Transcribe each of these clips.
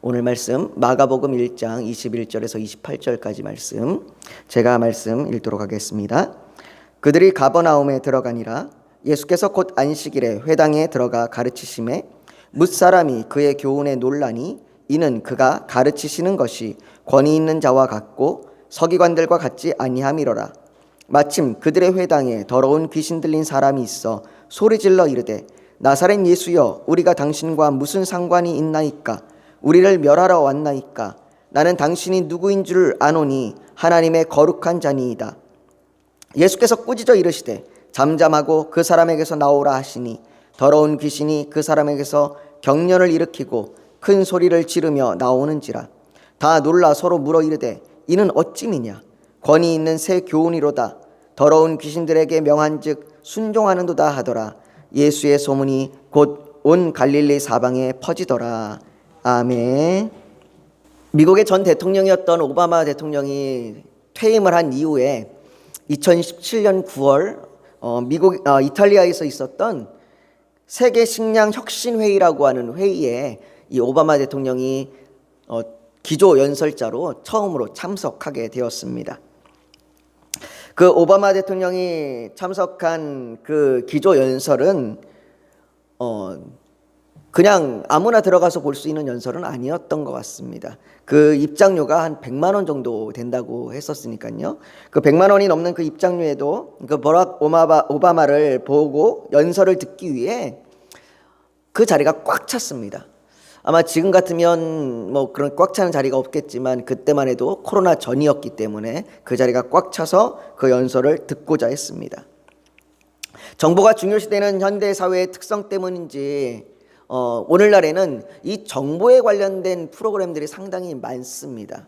오늘 말씀 마가복음 1장 21절에서 28절까지 말씀, 제가 말씀 읽도록 하겠습니다. 그들이 가버나움에 들어가니라. 예수께서 곧 안식일에 회당에 들어가 가르치심에 뭇사람이 그의 교훈에 놀라니 이는 그가 가르치시는 것이 권위 있는 자와 같고 서기관들과 같지 아니함이로라. 마침 그들의 회당에 더러운 귀신 들린 사람이 있어 소리질러 이르되 나사렛 예수여, 우리가 당신과 무슨 상관이 있나이까? 우리를 멸하러 왔나이까? 나는 당신이 누구인 줄 아노니 하나님의 거룩한 자니이다. 예수께서 꾸짖어 이르시되 잠잠하고 그 사람에게서 나오라 하시니 더러운 귀신이 그 사람에게서 경련을 일으키고 큰 소리를 지르며 나오는지라. 다 놀라 서로 물어 이르되 이는 어찌미냐? 권위 있는 새 교훈이로다. 더러운 귀신들에게 명한즉 순종하는도다 하더라. 예수의 소문이 곧 온 갈릴리 사방에 퍼지더라. 아멘. 미국의 전 대통령이었던 오바마 대통령이 퇴임을 한 이후에 2017년 9월 미국 이탈리아에서 있었던 세계 식량 혁신 회의라고 하는 회의에 이 오바마 대통령이 기조 연설자로 처음으로 참석하게 되었습니다. 그 오바마 대통령이 참석한 그 기조 연설은 그냥 아무나 들어가서 볼 수 있는 연설은 아니었던 것 같습니다. 그 입장료가 한 100만 원 정도 된다고 했었으니까요. 그 100만 원이 넘는 그 입장료에도 그 버락 오바마를 보고 연설을 듣기 위해 그 자리가 꽉 찼습니다. 아마 지금 같으면 뭐 그런 꽉 차는 자리가 없겠지만 그때만 해도 코로나 전이었기 때문에 그 자리가 꽉 차서 그 연설을 듣고자 했습니다. 정보가 중요시되는 현대 사회의 특성 때문인지 오늘날에는 이 정보에 관련된 프로그램들이 상당히 많습니다.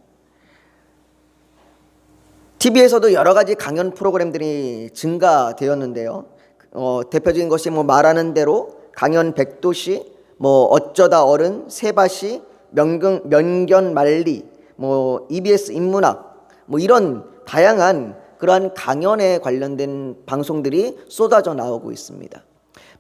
TV에서도 여러 가지 강연 프로그램들이 증가되었는데요. 대표적인 것이 뭐 말하는 대로, 강연 100도시, 뭐 어쩌다 어른, 세바시, 면견만리, 뭐 EBS 인문학, 뭐 이런 다양한 그러한 강연에 관련된 방송들이 쏟아져 나오고 있습니다.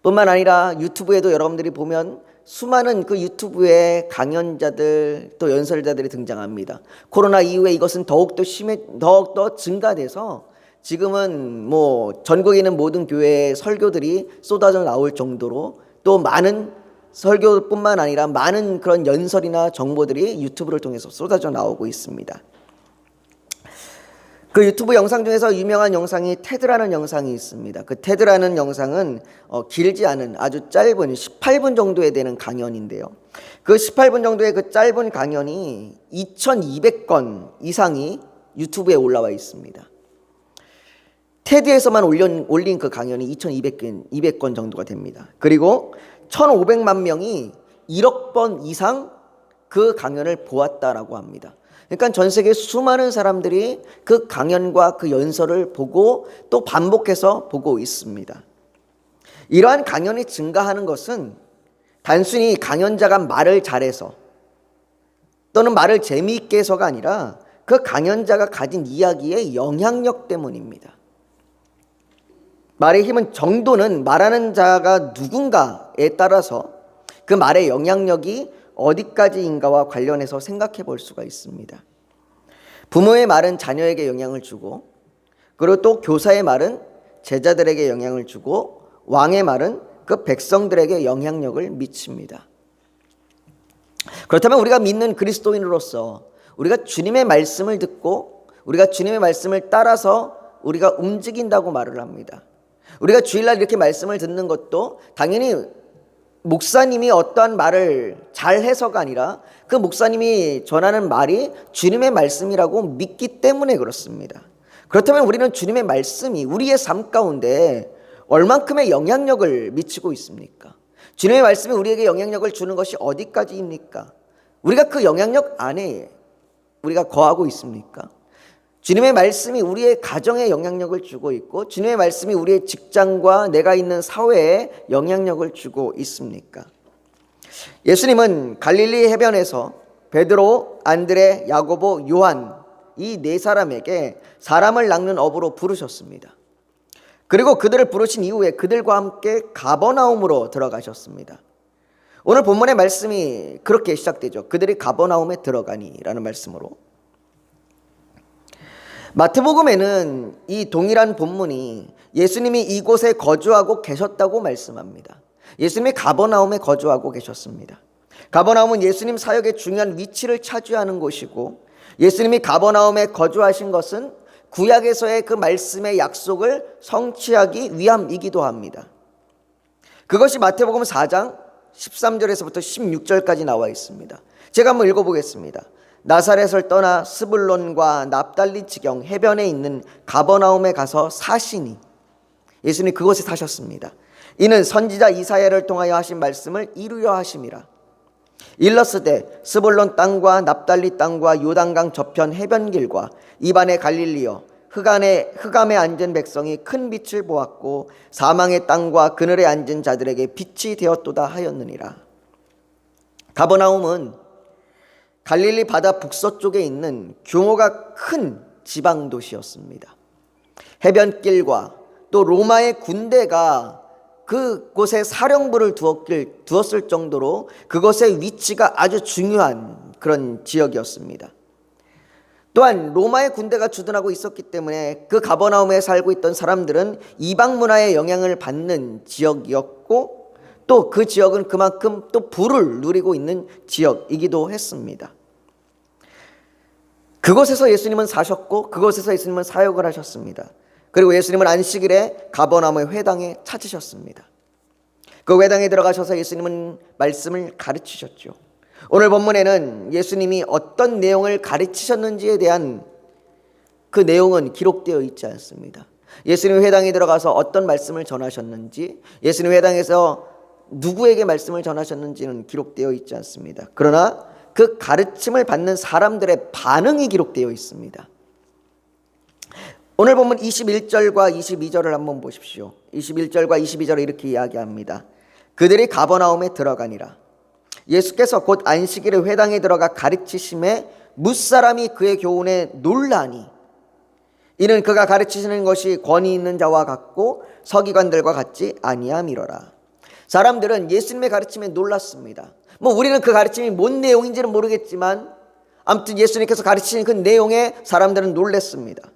뿐만 아니라 유튜브에도 여러분들이 보면 수많은 그 유튜브의 강연자들 또 연설자들이 등장합니다. 코로나 이후에 이것은 더욱더 증가돼서 지금은 뭐 전국에 있는 모든 교회의 설교들이 쏟아져 나올 정도로 또 많은 설교뿐만 아니라 많은 그런 연설이나 정보들이 유튜브를 통해서 쏟아져 나오고 있습니다. 그 유튜브 영상 중에서 유명한 영상이 테드라는 영상이 있습니다. 그 테드라는 영상은 길지 않은 아주 짧은 18분 정도에 되는 강연인데요. 그 18분 정도의 그 짧은 강연이 2200건 이상이 유튜브에 올라와 있습니다. 테드에서만 올린 그 강연이 2200건 정도가 됩니다. 그리고 1500만 명이 1억 번 이상 그 강연을 보았다라고 합니다. 그러니까 전 세계 수많은 사람들이 그 강연과 그 연설을 보고 또 반복해서 보고 있습니다. 이러한 강연이 증가하는 것은 단순히 강연자가 말을 잘해서 또는 말을 재미있게 해서가 아니라 그 강연자가 가진 이야기의 영향력 때문입니다. 말의 힘은 정도는 말하는 자가 누군가에 따라서 그 말의 영향력이 어디까지인가와 관련해서 생각해 볼 수가 있습니다. 부모의 말은 자녀에게 영향을 주고, 그리고 또 교사의 말은 제자들에게 영향을 주고, 왕의 말은 그 백성들에게 영향력을 미칩니다. 그렇다면 우리가 믿는 그리스도인으로서 우리가 주님의 말씀을 듣고 우리가 주님의 말씀을 따라서 우리가 움직인다고 말을 합니다. 우리가 주일날 이렇게 말씀을 듣는 것도 당연히 목사님이 어떠한 말을 잘해서가 아니라 그 목사님이 전하는 말이 주님의 말씀이라고 믿기 때문에 그렇습니다. 그렇다면 우리는 주님의 말씀이 우리의 삶 가운데 얼만큼의 영향력을 미치고 있습니까? 주님의 말씀이 우리에게 영향력을 주는 것이 어디까지입니까? 우리가 그 영향력 안에 우리가 거하고 있습니까? 주님의 말씀이 우리의 가정에 영향력을 주고 있고 주님의 말씀이 우리의 직장과 내가 있는 사회에 영향력을 주고 있습니까? 예수님은 갈릴리 해변에서 베드로, 안드레, 야고보, 요한 이 네 사람에게 사람을 낚는 업으로 부르셨습니다. 그리고 그들을 부르신 이후에 그들과 함께 가버나움으로 들어가셨습니다. 오늘 본문의 말씀이 그렇게 시작되죠. 그들이 가버나움에 들어가니라는 말씀으로. 마태복음에는 이 동일한 본문이 예수님이 이곳에 거주하고 계셨다고 말씀합니다. 예수님이 가버나움에 거주하고 계셨습니다. 가버나움은 예수님 사역의 중요한 위치를 차지하는 곳이고, 예수님이 가버나움에 거주하신 것은 구약에서의 그 말씀의 약속을 성취하기 위함이기도 합니다. 그것이 마태복음 4장 13절에서부터 16절까지 나와 있습니다. 제가 한번 읽어보겠습니다. 나사렛을 떠나 스불론과 납달리 지경 해변에 있는 가버나움에 가서 사시니, 예수님 그곳에 사셨습니다. 이는 선지자 이사야를 통하여 하신 말씀을 이루려 하심이라. 일러스되 스불론 땅과 납달리 땅과 요단강 저편 해변길과 이반의 갈릴리여, 흑암에 앉은 백성이 큰 빛을 보았고 사망의 땅과 그늘에 앉은 자들에게 빛이 되었도다 하였느니라. 가버나움은 갈릴리 바다 북서쪽에 있는 규모가 큰 지방 도시였습니다. 해변길과 또 로마의 군대가 그곳에 사령부를 두었을 정도로 그곳의 위치가 아주 중요한 그런 지역이었습니다. 또한 로마의 군대가 주둔하고 있었기 때문에 그 가버나움에 살고 있던 사람들은 이방 문화의 영향을 받는 지역이었고, 또 그 지역은 그만큼 또 부를 누리고 있는 지역이기도 했습니다. 그곳에서 예수님은 사셨고 그곳에서 예수님은 사역을 하셨습니다. 그리고 예수님은 안식일에 가버나움의 회당에 찾으셨습니다. 그 회당에 들어가셔서 예수님은 말씀을 가르치셨죠. 오늘 본문에는 예수님이 어떤 내용을 가르치셨는지에 대한 그 내용은 기록되어 있지 않습니다. 예수님 회당에 들어가서 어떤 말씀을 전하셨는지, 예수님 회당에서 누구에게 말씀을 전하셨는지는 기록되어 있지 않습니다. 그러나 그 가르침을 받는 사람들의 반응이 기록되어 있습니다. 오늘 본문 21절과 22절을 한번 보십시오. 21절과 22절을 이렇게 이야기합니다. 그들이 가버나움에 들어가니라. 예수께서 곧 안식일에 회당에 들어가 가르치심에 뭇사람이 그의 교훈에 놀라니, 이는 그가 가르치시는 것이 권위 있는 자와 같고 서기관들과 같지 아니함이로라. 사람들은 예수님의 가르침에 놀랐습니다. 우리는 그 가르침이 뭔 내용인지는 모르겠지만 아무튼 예수님께서 가르치신 그 내용에 사람들은 놀랐습니다.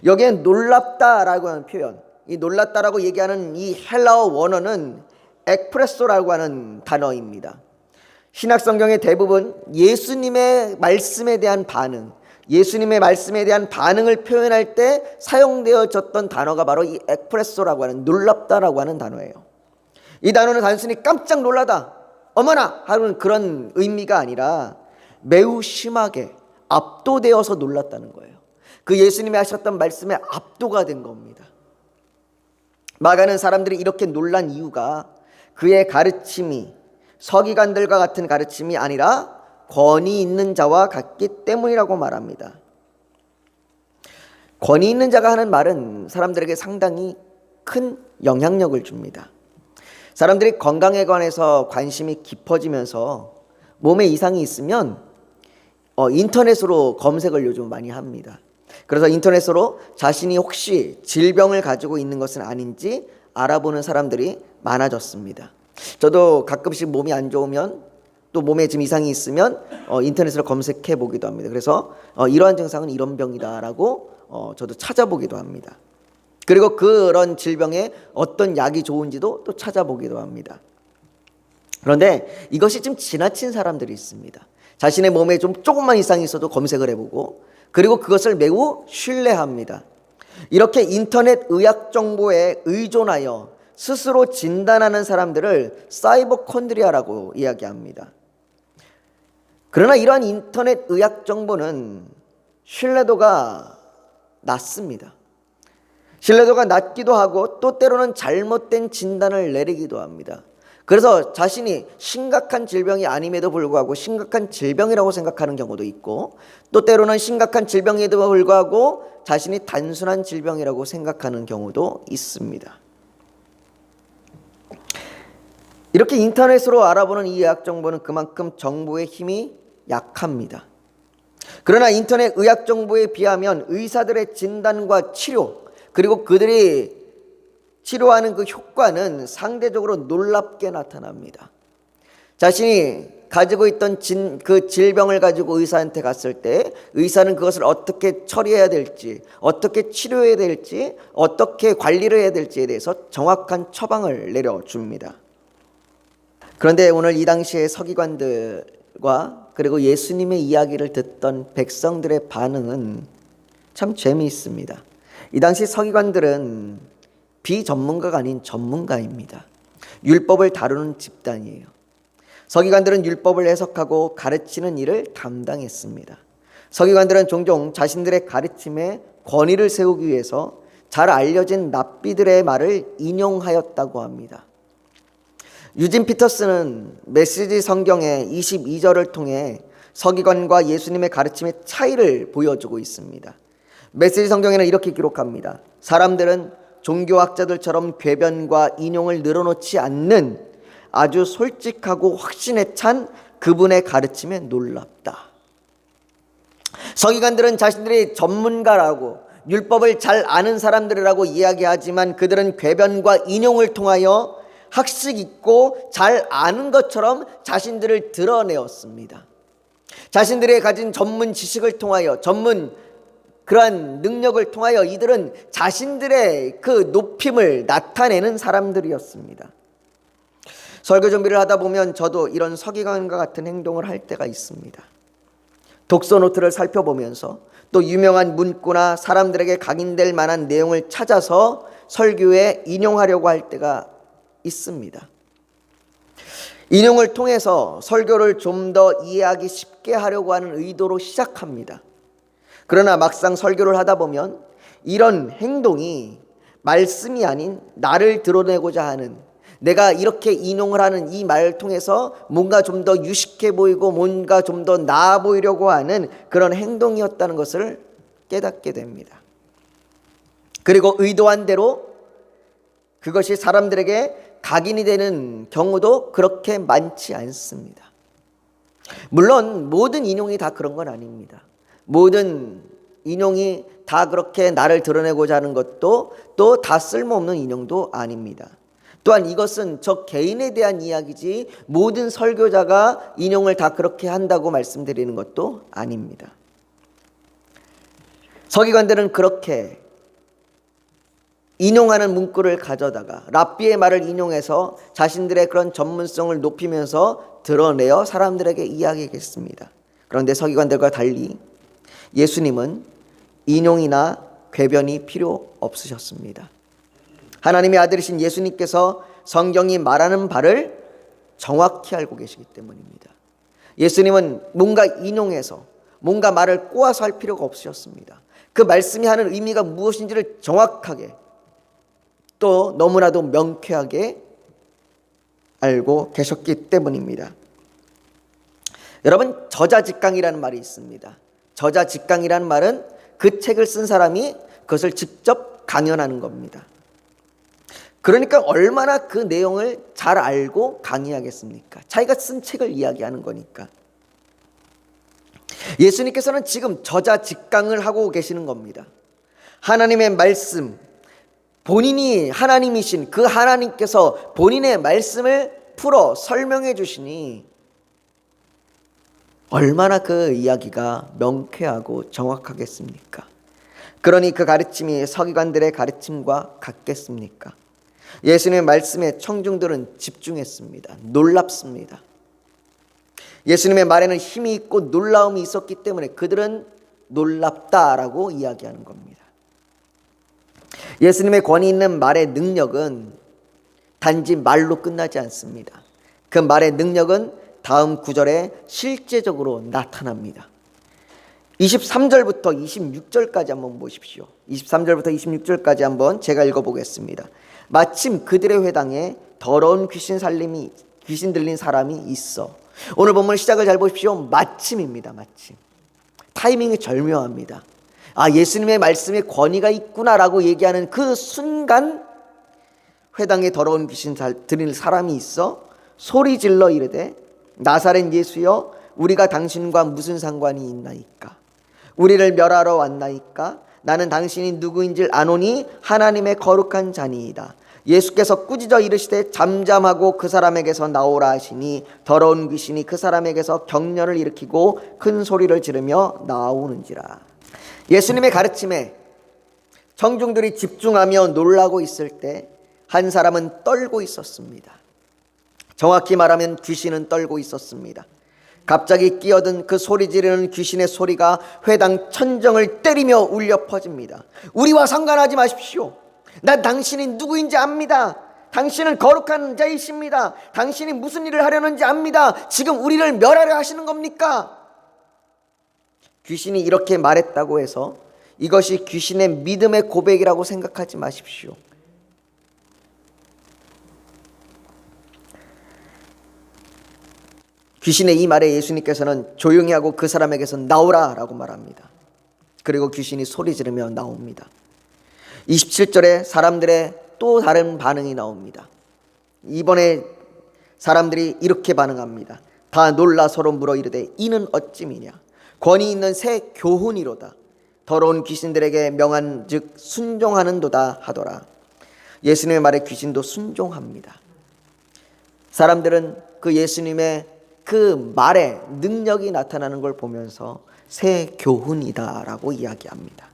여기에 놀랍다라고 하는 표현, 이 놀랐다라고 얘기하는 이 헬라어 원어는 엑프레소라고 하는 단어입니다. 신약 성경의 대부분 예수님의 말씀에 대한 반응, 예수님의 말씀에 대한 반응을 표현할 때 사용되어졌던 단어가 바로 이 엑프레소라고 하는, 놀랍다라고 하는 단어예요. 이 단어는 단순히 깜짝 놀라다, 어머나 하는 그런 의미가 아니라 매우 심하게 압도되어서 놀랐다는 거예요. 그 예수님이 하셨던 말씀에 압도가 된 겁니다. 많은 사람들이 이렇게 놀란 이유가 그의 가르침이 서기관들과 같은 가르침이 아니라 권위 있는 자와 같기 때문이라고 말합니다. 권위 있는 자가 하는 말은 사람들에게 상당히 큰 영향력을 줍니다. 사람들이 건강에 관해서 관심이 깊어지면서 몸에 이상이 있으면 인터넷으로 검색을 요즘 많이 합니다. 그래서 인터넷으로 자신이 혹시 질병을 가지고 있는 것은 아닌지 알아보는 사람들이 많아졌습니다. 저도 가끔씩 몸이 안 좋으면, 또 몸에 좀 이상이 있으면 인터넷으로 검색해 보기도 합니다. 그래서 이러한 증상은 이런 병이다라고 저도 찾아보기도 합니다. 그리고 그런 질병에 어떤 약이 좋은지도 또 찾아보기도 합니다. 그런데 이것이 좀 지나친 사람들이 있습니다. 자신의 몸에 좀 조금만 이상이 있어도 검색을 해보고, 그리고 그것을 매우 신뢰합니다. 이렇게 인터넷 의학 정보에 의존하여 스스로 진단하는 사람들을 사이버콘드리아라고 이야기합니다. 그러나 이러한 인터넷 의학 정보는 신뢰도가 낮습니다. 신뢰도가 낮기도 하고 또 때로는 잘못된 진단을 내리기도 합니다. 그래서 자신이 심각한 질병이 아님에도 불구하고 심각한 질병이라고 생각하는 경우도 있고, 또 때로는 심각한 질병에도 불구하고 자신이 단순한 질병이라고 생각하는 경우도 있습니다. 이렇게 인터넷으로 알아보는 이 의학 정보는 그만큼 정보의 힘이 약합니다. 그러나 인터넷 의학 정보에 비하면 의사들의 진단과 치료, 그리고 그들이 치료하는 그 효과는 상대적으로 놀랍게 나타납니다. 자신이 가지고 있던 그 질병을 가지고 의사한테 갔을 때 의사는 그것을 어떻게 처리해야 될지, 어떻게 치료해야 될지, 어떻게 관리를 해야 될지에 대해서 정확한 처방을 내려줍니다. 그런데 오늘 이 당시의 서기관들과 그리고 예수님의 이야기를 듣던 백성들의 반응은 참 재미있습니다. 이 당시 서기관들은 비전문가가 아닌 전문가입니다. 율법을 다루는 집단이에요. 서기관들은 율법을 해석하고 가르치는 일을 담당했습니다. 서기관들은 종종 자신들의 가르침에 권위를 세우기 위해서 잘 알려진 랍비들의 말을 인용하였다고 합니다. 유진 피터스는 메시지 성경의 22절을 통해 서기관과 예수님의 가르침의 차이를 보여주고 있습니다. 메시지 성경에는 이렇게 기록합니다. 사람들은 종교학자들처럼 궤변과 인용을 늘어놓지 않는 아주 솔직하고 확신에 찬 그분의 가르침에 놀랍다. 서기관들은 자신들이 전문가라고 율법을 잘 아는 사람들이라고 이야기하지만 그들은 궤변과 인용을 통하여 학식 있고 잘 아는 것처럼 자신들을 드러내었습니다. 자신들이 가진 전문 지식을 통하여 그러한 능력을 통하여 이들은 자신들의 그 높임을 나타내는 사람들이었습니다. 설교 준비를 하다 보면 저도 이런 서기관과 같은 행동을 할 때가 있습니다. 독서 노트를 살펴보면서 또 유명한 문구나 사람들에게 각인될 만한 내용을 찾아서 설교에 인용하려고 할 때가 있습니다. 인용을 통해서 설교를 좀 더 이해하기 쉽게 하려고 하는 의도로 시작합니다. 그러나 막상 설교를 하다 보면 이런 행동이 말씀이 아닌 나를 드러내고자 하는, 내가 이렇게 인용을 하는 이 말을 통해서 뭔가 좀 더 유식해 보이고 뭔가 좀 더 나아 보이려고 하는 그런 행동이었다는 것을 깨닫게 됩니다. 그리고 의도한 대로 그것이 사람들에게 각인이 되는 경우도 그렇게 많지 않습니다. 물론 모든 인용이 다 그런 건 아닙니다. 모든 인용이 다 그렇게 나를 드러내고자 하는 것도 또 다 쓸모없는 인용도 아닙니다. 또한 이것은 저 개인에 대한 이야기지 모든 설교자가 인용을 다 그렇게 한다고 말씀드리는 것도 아닙니다. 서기관들은 그렇게 인용하는 문구를 가져다가 랍비의 말을 인용해서 자신들의 그런 전문성을 높이면서 드러내어 사람들에게 이야기했습니다. 그런데 서기관들과 달리 예수님은 인용이나 궤변이 필요 없으셨습니다. 하나님의 아들이신 예수님께서 성경이 말하는 바를 정확히 알고 계시기 때문입니다. 예수님은 뭔가 인용해서 뭔가 말을 꼬아서 할 필요가 없으셨습니다. 그 말씀이 하는 의미가 무엇인지를 정확하게 또 너무나도 명쾌하게 알고 계셨기 때문입니다. 여러분, 저자직강이라는 말이 있습니다. 저자직강이라는 말은 그 책을 쓴 사람이 그것을 직접 강연하는 겁니다. 그러니까 얼마나 그 내용을 잘 알고 강의하겠습니까? 자기가 쓴 책을 이야기하는 거니까. 예수님께서는 지금 저자직강을 하고 계시는 겁니다. 하나님의 말씀, 본인이 하나님이신 그 하나님께서 본인의 말씀을 풀어 설명해 주시니 얼마나 그 이야기가 명쾌하고 정확하겠습니까? 그러니 그 가르침이 서기관들의 가르침과 같겠습니까? 예수님의 말씀에 청중들은 집중했습니다. 놀랍습니다. 예수님의 말에는 힘이 있고 놀라움이 있었기 때문에 그들은 놀랍다라고 이야기하는 겁니다. 예수님의 권위 있는 말의 능력은 단지 말로 끝나지 않습니다. 그 말의 능력은 다음 구절에 실제적으로 나타납니다. 23절부터 26절까지 한번 보십시오. 23절부터 26절까지 한번 제가 읽어보겠습니다. 마침 그들의 회당에 더러운 귀신 들린 사람이 있어. 오늘 본문 시작을 잘 보십시오. 마침입니다. 마침. 타이밍이 절묘합니다. 아, 예수님의 말씀에 권위가 있구나라고 얘기하는 그 순간 회당에 더러운 귀신 들린 사람이 있어 소리 질러 이르되 나사렛 예수여, 우리가 당신과 무슨 상관이 있나이까? 우리를 멸하러 왔나이까? 나는 당신이 누구인지를 아노니 하나님의 거룩한 자니이다. 예수께서 꾸짖어 이르시되 잠잠하고 그 사람에게서 나오라 하시니 더러운 귀신이 그 사람에게서 격렬을 일으키고 큰 소리를 지르며 나오는지라. 예수님의 가르침에 청중들이 집중하며 놀라고 있을 때 한 사람은 떨고 있었습니다. 정확히 말하면 귀신은 떨고 있었습니다. 갑자기 끼어든 그 소리 지르는 귀신의 소리가 회당 천정을 때리며 울려 퍼집니다. 우리와 상관하지 마십시오. 난 당신이 누구인지 압니다. 당신은 거룩한 자이십니다. 당신이 무슨 일을 하려는지 압니다. 지금 우리를 멸하려 하시는 겁니까? 귀신이 이렇게 말했다고 해서 이것이 귀신의 믿음의 고백이라고 생각하지 마십시오. 귀신의 이 말에 예수님께서는 조용히 하고 그 사람에게서 나오라 라고 말합니다. 그리고 귀신이 소리 지르며 나옵니다. 27절에 사람들의 또 다른 반응이 나옵니다. 이번에 사람들이 이렇게 반응합니다. 다 놀라 서로 물어 이르되 이는 어찌미냐? 권위 있는 새 교훈이로다. 더러운 귀신들에게 명한 즉 순종하는도다 하더라. 예수님의 말에 귀신도 순종합니다. 사람들은 그 예수님의 그 말에 능력이 나타나는 걸 보면서 새 교훈이다라고 이야기합니다.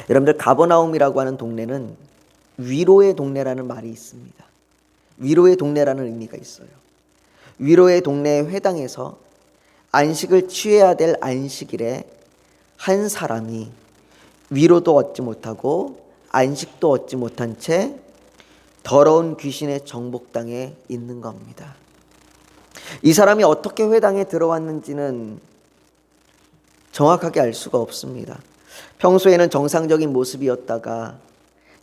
여러분들, 가버나움이라고 하는 동네는 위로의 동네라는 말이 있습니다. 위로의 동네라는 의미가 있어요. 위로의 동네 회당에서 안식을 취해야 될 안식일에 한 사람이 위로도 얻지 못하고 안식도 얻지 못한 채 더러운 귀신의 정복당에 있는 겁니다. 이 사람이 어떻게 회당에 들어왔는지는 정확하게 알 수가 없습니다. 평소에는 정상적인 모습이었다가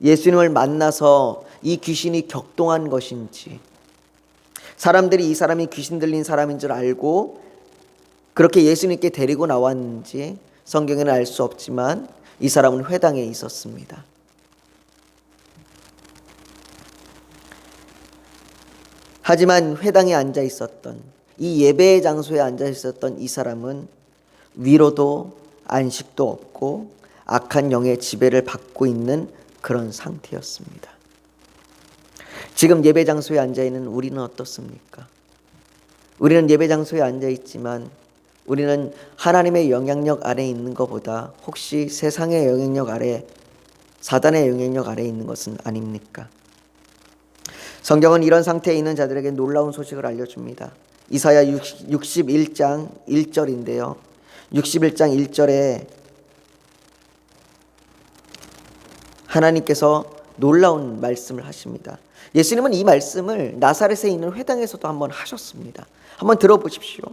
예수님을 만나서 이 귀신이 격동한 것인지, 사람들이 이 사람이 귀신 들린 사람인 줄 알고 그렇게 예수님께 데리고 나왔는지 성경에는 알 수 없지만 이 사람은 회당에 있었습니다. 하지만 회당에 앉아 있었던, 이 예배의 장소에 앉아 있었던 이 사람은 위로도 안식도 없고 악한 영의 지배를 받고 있는 그런 상태였습니다. 지금 예배 장소에 앉아 있는 우리는 어떻습니까? 우리는 예배 장소에 앉아 있지만 우리는 하나님의 영향력 아래에 있는 것보다 혹시 세상의 영향력 아래, 사단의 영향력 아래에 있는 것은 아닙니까? 성경은 이런 상태에 있는 자들에게 놀라운 소식을 알려줍니다. 이사야 61장 1절인데요. 61장 1절에 하나님께서 놀라운 말씀을 하십니다. 예수님은 이 말씀을 나사렛에 있는 회당에서도 한번 하셨습니다. 한번 들어보십시오.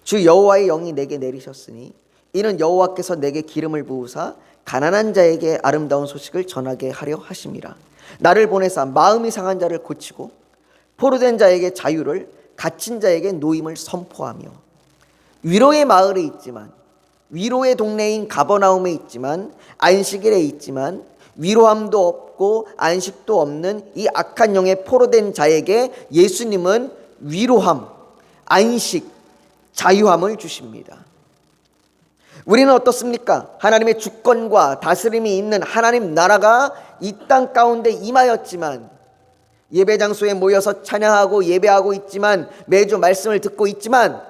주 여호와의 영이 내게 내리셨으니 이는 여호와께서 내게 기름을 부으사 가난한 자에게 아름다운 소식을 전하게 하려 하심이라. 나를 보내사 마음이 상한 자를 고치고 포로된 자에게 자유를, 갇힌 자에게 노임을 선포하며. 위로의 마을에 있지만, 위로의 동네인 가버나움에 있지만, 안식일에 있지만 위로함도 없고 안식도 없는 이 악한 영에 포로된 자에게 예수님은 위로함, 안식, 자유함을 주십니다. 우리는 어떻습니까? 하나님의 주권과 다스림이 있는 하나님 나라가 이 땅 가운데 임하였지만, 예배 장소에 모여서 찬양하고 예배하고 있지만, 매주 말씀을 듣고 있지만,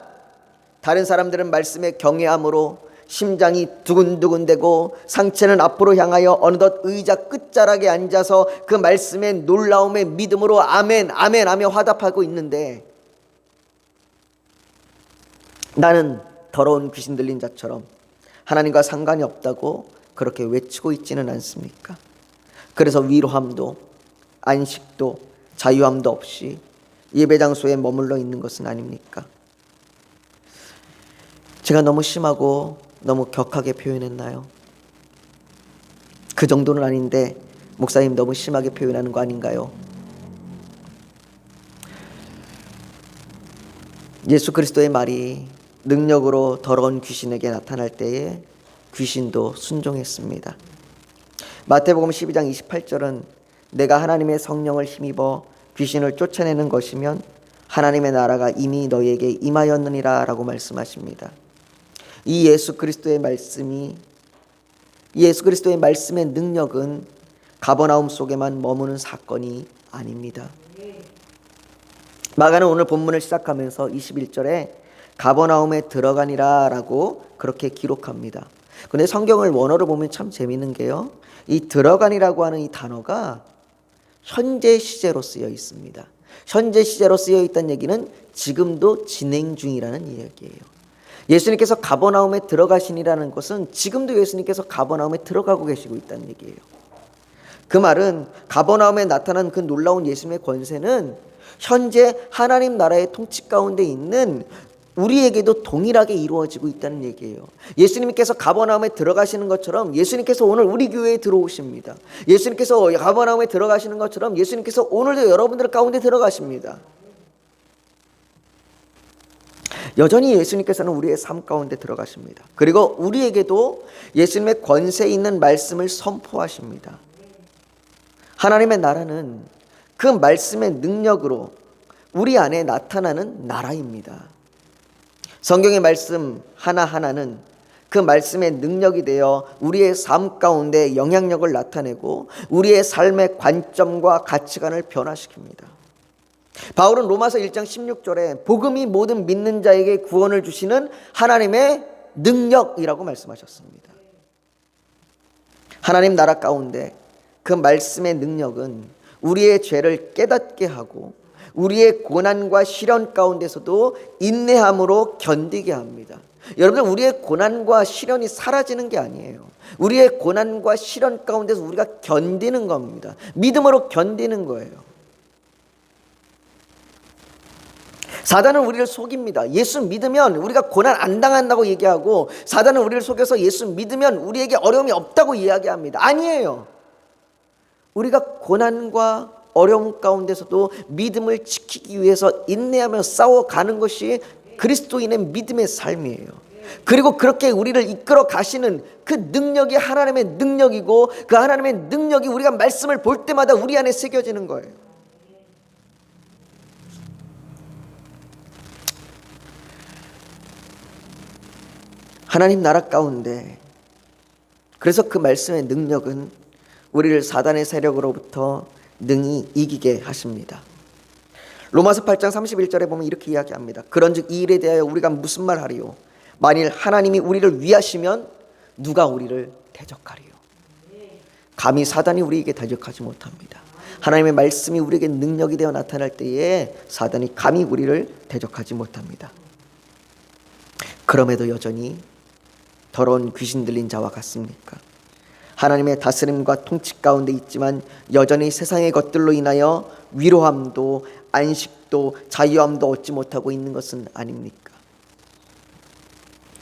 다른 사람들은 말씀에 경외함으로 심장이 두근두근대고 상체는 앞으로 향하여 어느덧 의자 끝자락에 앉아서 그 말씀의 놀라움의 믿음으로 아멘 아멘 하며 화답하고 있는데, 나는 더러운 귀신 들린 자처럼 하나님과 상관이 없다고 그렇게 외치고 있지는 않습니까? 그래서 위로함도 안식도 자유함도 없이 예배 장소에 머물러 있는 것은 아닙니까? 제가 너무 심하고 너무 격하게 표현했나요? 그 정도는 아닌데 목사님 너무 심하게 표현하는 거 아닌가요? 예수 그리스도의 말이 능력으로 더러운 귀신에게 나타날 때에 귀신도 순종했습니다. 마태복음 12장 28절은 내가 하나님의 성령을 힘입어 귀신을 쫓아내는 것이면 하나님의 나라가 이미 너희에게 임하였느니라 라고 말씀하십니다. 이 예수 그리스도의 말씀의 능력은 가버나움 속에만 머무는 사건이 아닙니다. 마가는 오늘 본문을 시작하면서 21절에 가버나움에 들어가니라 라고 그렇게 기록합니다. 근데 성경을 원어로 보면 참 재밌는 게요, 이 들어가니라고 하는 이 단어가 현재 시제로 쓰여 있습니다. 현재 시제로 쓰여 있다는 얘기는 지금도 진행 중이라는 이야기예요. 예수님께서 가버나움에 들어가시니라는 것은 지금도 예수님께서 가버나움에 들어가고 계시고 있다는 얘기예요. 그 말은 가버나움에 나타난 그 놀라운 예수님의 권세는 현재 하나님 나라의 통치 가운데 있는 우리에게도 동일하게 이루어지고 있다는 얘기예요. 예수님께서 가버나움에 들어가시는 것처럼 예수님께서 오늘 우리 교회에 들어오십니다. 예수님께서 가버나움에 들어가시는 것처럼 예수님께서 오늘도 여러분들 가운데 들어가십니다. 여전히 예수님께서는 우리의 삶 가운데 들어가십니다. 그리고 우리에게도 예수님의 권세 있는 말씀을 선포하십니다. 하나님의 나라는 그 말씀의 능력으로 우리 안에 나타나는 나라입니다. 성경의 말씀 하나하나는 그 말씀의 능력이 되어 우리의 삶 가운데 영향력을 나타내고 우리의 삶의 관점과 가치관을 변화시킵니다. 바울은 로마서 1장 16절에 복음이 모든 믿는 자에게 구원을 주시는 하나님의 능력이라고 말씀하셨습니다. 하나님 나라 가운데 그 말씀의 능력은 우리의 죄를 깨닫게 하고 우리의 고난과 시련 가운데서도 인내함으로 견디게 합니다. 여러분들, 우리의 고난과 시련이 사라지는 게 아니에요. 우리의 고난과 시련 가운데서 우리가 견디는 겁니다. 믿음으로 견디는 거예요. 사단은 우리를 속입니다. 예수 믿으면 우리가 고난 안 당한다고 얘기하고, 사단은 우리를 속여서 예수 믿으면 우리에게 어려움이 없다고 이야기합니다. 아니에요. 우리가 고난과 어려움 가운데서도 믿음을 지키기 위해서 인내하며 싸워가는 것이 그리스도인의 믿음의 삶이에요. 그리고 그렇게 우리를 이끌어 가시는 그 능력이 하나님의 능력이고, 그 하나님의 능력이 우리가 말씀을 볼 때마다 우리 안에 새겨지는 거예요. 하나님 나라 가운데, 그래서 그 말씀의 능력은 우리를 사단의 세력으로부터 능히 이기게 하십니다. 로마서 8장 31절에 보면 이렇게 이야기합니다. 그런즉 이 일에 대하여 우리가 무슨 말하리요? 만일 하나님이 우리를 위하시면 누가 우리를 대적하리요? 감히 사단이 우리에게 대적하지 못합니다. 하나님의 말씀이 우리에게 능력이 되어 나타날 때에 사단이 감히 우리를 대적하지 못합니다. 그럼에도 여전히 더러운 귀신 들린 자와 같습니까? 하나님의 다스림과 통치 가운데 있지만 여전히 세상의 것들로 인하여 위로함도 안식도 자유함도 얻지 못하고 있는 것은 아닙니까?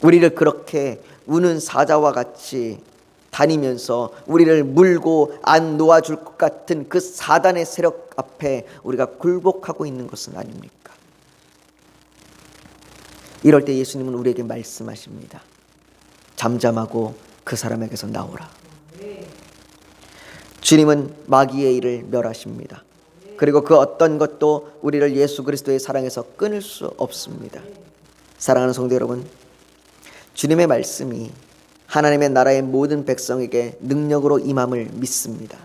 우리를 그렇게 우는 사자와 같이 다니면서 우리를 물고 안 놓아줄 것 같은 그 사단의 세력 앞에 우리가 굴복하고 있는 것은 아닙니까? 이럴 때 예수님은 우리에게 말씀하십니다. 잠잠하고 그 사람에게서 나오라. 주님은 마귀의 일을 멸하십니다. 그리고 그 어떤 것도 우리를 예수 그리스도의 사랑에서 끊을 수 없습니다. 사랑하는 성도 여러분, 주님의 말씀이 하나님의 나라의 모든 백성에게 능력으로 임함을 믿습니다.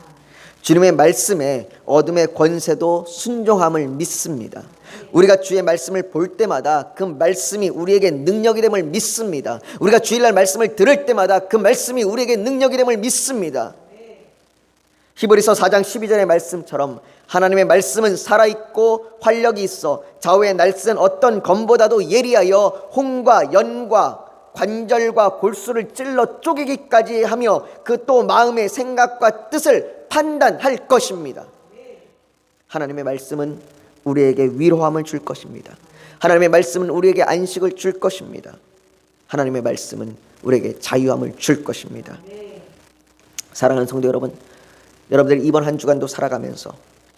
주님의 말씀에 어둠의 권세도 순종함을 믿습니다. 우리가 주의 말씀을 볼 때마다 그 말씀이 우리에게 능력이 됨을 믿습니다. 우리가 주일날 말씀을 들을 때마다 그 말씀이 우리에게 능력이 됨을 믿습니다. 히브리서 4장 12절의 말씀처럼 하나님의 말씀은 살아있고 활력이 있어 좌우에 날쌘 어떤 검보다도 예리하여 홍과 연과 관절과 골수를 찔러 쪼개기까지 하며 그 또 마음의 생각과 뜻을 판단할 것입니다. 하나님의 말씀은 우리에게 위로함을 줄 것입니다. 하나님의 말씀은 우리에게 안식을 줄 것입니다. 하나님의 말씀은 우리에게 자유함을 줄 것입니다. 사랑하는 성도 여러분, 여러분들 이번 한 주간도 살아가면서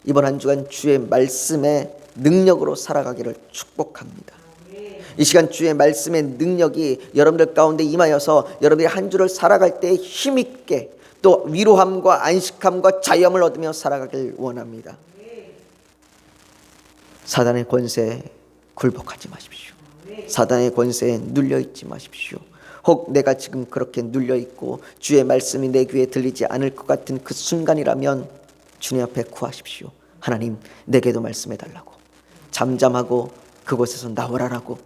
이번 한 주간 주의 말씀의 능력으로 살아가기를 축복합니다. 이 시간 주의 말씀의 능력이 여러분들 가운데 임하여서 여러분들이 한 주를 살아갈 때 힘있게 또 위로함과 안식함과 자유함을 얻으며 살아가길 원합니다. 사단의 권세에 굴복하지 마십시오. 사단의 권세에 눌려있지 마십시오. 혹 내가 지금 그렇게 눌려있고 주의 말씀이 내 귀에 들리지 않을 것 같은 그 순간이라면 주님 앞에 구하십시오. 하나님, 내게도 말씀해달라고, 잠잠하고 그곳에서 나오라라고,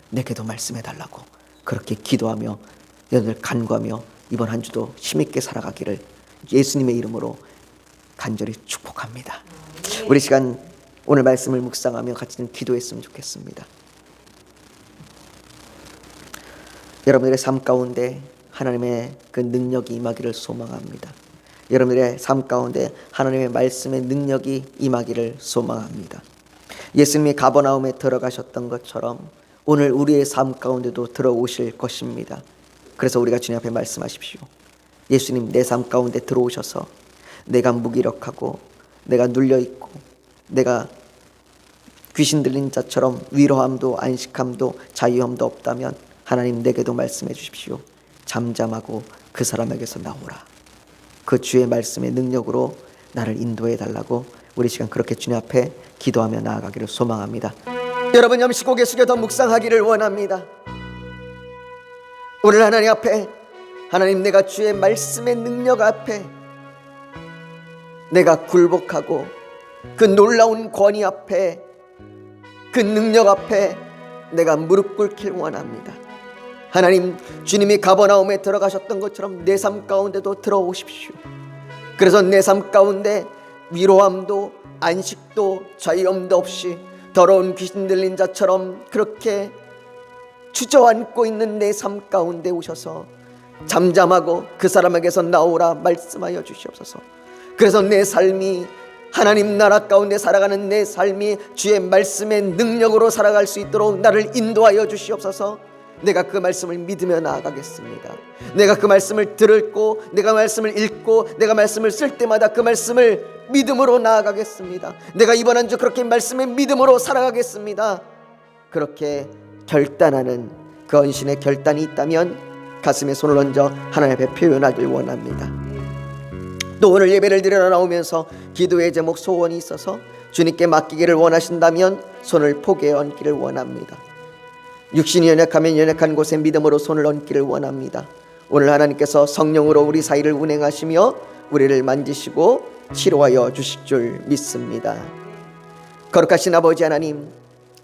내게도 말씀해달라고 그렇게 기도하며 여러분들 간구하며 이번 한 주도 힘있게 살아가기를 예수님의 이름으로 간절히 축복합니다. 우리 시간 오늘 말씀을 묵상하며 같이 좀 기도했으면 좋겠습니다. 여러분들의 삶 가운데 하나님의 그 능력이 임하기를 소망합니다. 여러분들의 삶 가운데 하나님의 말씀의 능력이 임하기를 소망합니다. 예수님이 가버나움에 들어가셨던 것처럼 오늘 우리의 삶 가운데도 들어오실 것입니다. 그래서 우리가 주님 앞에 말씀하십시오. 예수님, 내 삶 가운데 들어오셔서 내가 무기력하고 내가 눌려있고 내가 귀신 들린 자처럼 위로함도 안식함도 자유함도 없다면 하나님, 내게도 말씀해 주십시오. 잠잠하고 그 사람에게서 나오라. 그 주의 말씀의 능력으로 나를 인도해 달라고 우리 시간 그렇게 주님 앞에 기도하며 나아가기를 소망합니다. 여러분, 잠시 고개 숙여 더 묵상하기를 원합니다. 오늘 하나님 앞에, 하나님, 내가 주의 말씀의 능력 앞에 내가 굴복하고 그 놀라운 권위 앞에, 그 능력 앞에 내가 무릎 꿇길 원합니다. 하나님, 주님이 가버나움에 들어가셨던 것처럼 내 삶 가운데도 들어오십시오. 그래서 내 삶 가운데 위로함도 안식도 자유함도 없이 더러운 귀신 들린 자처럼 그렇게 주저앉고 있는 내 삶 가운데 오셔서 잠잠하고 그 사람에게서 나오라 말씀하여 주시옵소서. 그래서 내 삶이 하나님 나라 가운데 살아가는 내 삶이 주의 말씀의 능력으로 살아갈 수 있도록 나를 인도하여 주시옵소서. 내가 그 말씀을 믿으며 나아가겠습니다. 내가 그 말씀을 들었고 내가 말씀을 읽고 내가 말씀을 쓸 때마다 그 말씀을 믿음으로 나아가겠습니다. 내가 이번 한 주 그렇게 말씀의 믿음으로 살아가겠습니다. 그렇게 결단하는 그 헌신의 결단이 있다면 가슴에 손을 얹어 하나님 앞에 표현하길 원합니다. 또 오늘 예배를 드리러 나오면서 기도의 제목 소원이 있어서 주님께 맡기기를 원하신다면 손을 포개에 얹기를 원합니다. 육신이 연약하면 연약한 곳에 믿음으로 손을 얹기를 원합니다. 오늘 하나님께서 성령으로 우리 사이를 운행하시며 우리를 만지시고 치료하여 주실 줄 믿습니다. 거룩하신 아버지 하나님,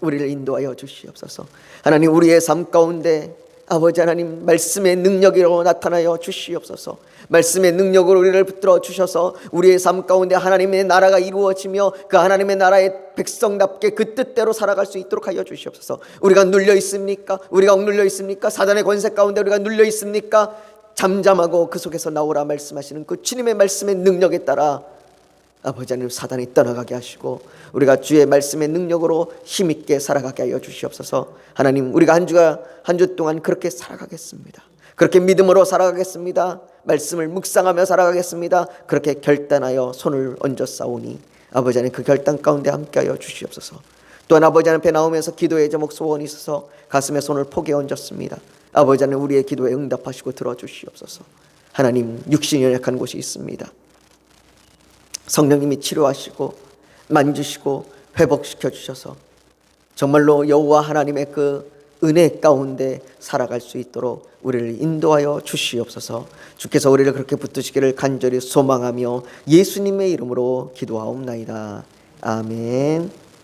우리를 인도하여 주시옵소서. 하나님, 우리의 삶 가운데 아버지 하나님 말씀의 능력으로 나타나여 주시옵소서. 말씀의 능력으로 우리를 붙들어 주셔서 우리의 삶 가운데 하나님의 나라가 이루어지며 그 하나님의 나라의 백성답게 그 뜻대로 살아갈 수 있도록 하여 주시옵소서. 우리가 눌려 있습니까? 우리가 억눌려 있습니까? 사단의 권세 가운데 우리가 눌려 있습니까? 잠잠하고 그 속에서 나오라 말씀하시는 그 주님의 말씀의 능력에 따라 아버지 하나님 사단이 떠나가게 하시고 우리가 주의 말씀의 능력으로 힘있게 살아가게 하여 주시옵소서. 하나님, 우리가 한 주 동안 그렇게 살아가겠습니다. 그렇게 믿음으로 살아가겠습니다. 말씀을 묵상하며 살아가겠습니다. 그렇게 결단하여 손을 얹어 싸우니 아버지 하나님 그 결단 가운데 함께하여 주시옵소서. 또한 아버지 하나님 앞에 나오면서 기도의 제목 소원이 있어서 가슴에 손을 포개 얹었습니다. 아버지 하나님, 우리의 기도에 응답하시고 들어주시옵소서. 하나님, 육신이 연약한 곳이 있습니다. 성령님이 치료하시고 만지시고 회복시켜 주셔서 정말로 여호와 하나님의 그 은혜 가운데 살아갈 수 있도록 우리를 인도하여 주시옵소서. 주께서 우리를 그렇게 붙드시기를 간절히 소망하며 예수님의 이름으로 기도하옵나이다. 아멘.